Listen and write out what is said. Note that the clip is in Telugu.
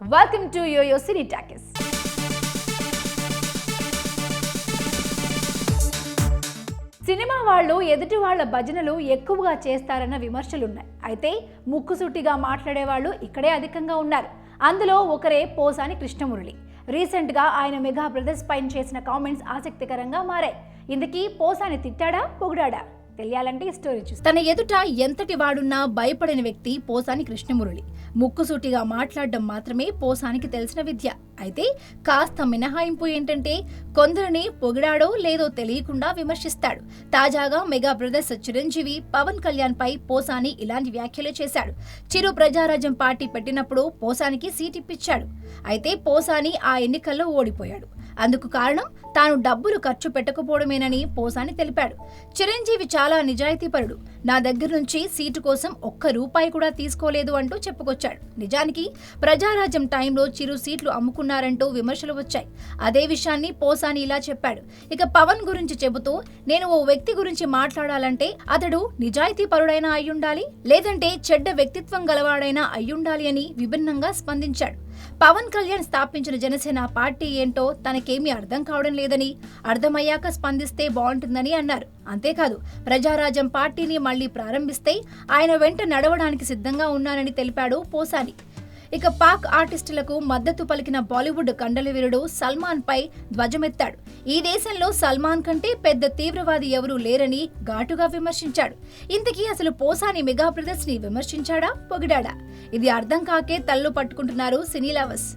Welcome to Yo-Yo City Takis. Cinema వాళ్ళు ఎదుటి వాళ్ళ భజనలు ఎక్కువగా చేస్తారన్న విమర్శలున్నాయి. అయితే ముక్కుసూటిగా మాట్లాడే వాళ్ళు ఇక్కడే అధికంగా ఉన్నారు. అందులో ఒకరే పోసాని కృష్ణమురళి. రీసెంట్గా ఆయన మెగా బ్రదర్స్ పైన చేసిన కామెంట్స్ ఆసక్తికరంగా మారాయి. ఇందుకీ పోసాని తిట్టాడా పొగిడాడా తెలియాలంటే స్టోరీ చూసి. తన ఎదుట ఎంతటి వాడున్నా భయపడిన వ్యక్తి పోసాని కృష్ణమురళి. ముక్కుసూటిగా మాట్లాడడం మాత్రమే పోసానికి తెలిసిన విద్య. అయితే కాస్త మినహాయింపు ఏంటంటే కొందరిని పొగిడాడో లేదో తెలియకుండా విమర్శిస్తాడు. తాజాగా మెగా బ్రదర్స్ చిరంజీవి పవన్ కళ్యాణ్ పై పోసాని ఇలాంటి వ్యాఖ్యలు చేశాడు. చిరు ప్రజారాజ్యం పార్టీ పెట్టినప్పుడు పోసానికి సీట్ ఇప్పించాడు. అయితే పోసాని ఆ ఎన్నికల్లో ఓడిపోయాడు. అందుకు కారణం తాను డబ్బులు ఖర్చు పెట్టకపోవడమేనని పోసాని తెలిపాడు. చిరంజీవి చాలా నిజాయితీపరుడు. నా దగ్గర నుంచి సీటు కోసం ఒక్క రూపాయి కూడా తీసుకోలేదు అంటూ చెప్పుకొచ్చాడు. నిజానికి ప్రజారాజ్యం టైంలో చిరు సీట్లు అమ్ముకున్నారంటూ విమర్శలు వచ్చాయి. అదే విషయాన్ని పోసాని ఇలా చెప్పాడు. ఇక పవన్ గురించి చెబుతూ, నేను ఓ వ్యక్తి గురించి మాట్లాడాలంటే అతడు నిజాయితీపరుడైనా అయ్యుండాలి, లేదంటే చెడ్డ వ్యక్తిత్వం గలవాడైనా అయ్యుండాలి అని విభిన్నంగా స్పందించాడు. పవన్ కళ్యాణ్ స్థాపించిన జనసేన పార్టీ ఏంటో తనకేమీ అర్థం కావడం లేదని, అర్థమయ్యాక స్పందిస్తే బాగుంటుందని అన్నారు. అంతేకాదు ప్రజారాజ్యం పార్టీని మళ్లీ ప్రారంభిస్తే ఆయన వెంట నడవడానికి సిద్ధంగా ఉన్నానని తెలిపాడు పోసాని. ఇక పాక్ ఆర్టిస్టులకు మద్దతు పలికిన బాలీవుడ్ కండలవీరుడు సల్మాన్ పై ధ్వజమెత్తాడు. ఈ దేశంలో సల్మాన్ కంటే పెద్ద తీవ్రవాది ఎవరూ లేరని ఘాటుగా విమర్శించాడు. ఇంతకీ అసలు పోసాని మెగా బ్రదర్స్ ని విమర్శించాడా పొగిడాడా? ఇది అర్థం కాకే తల్లు పట్టుకుంటున్నారు సినీ లవర్స్.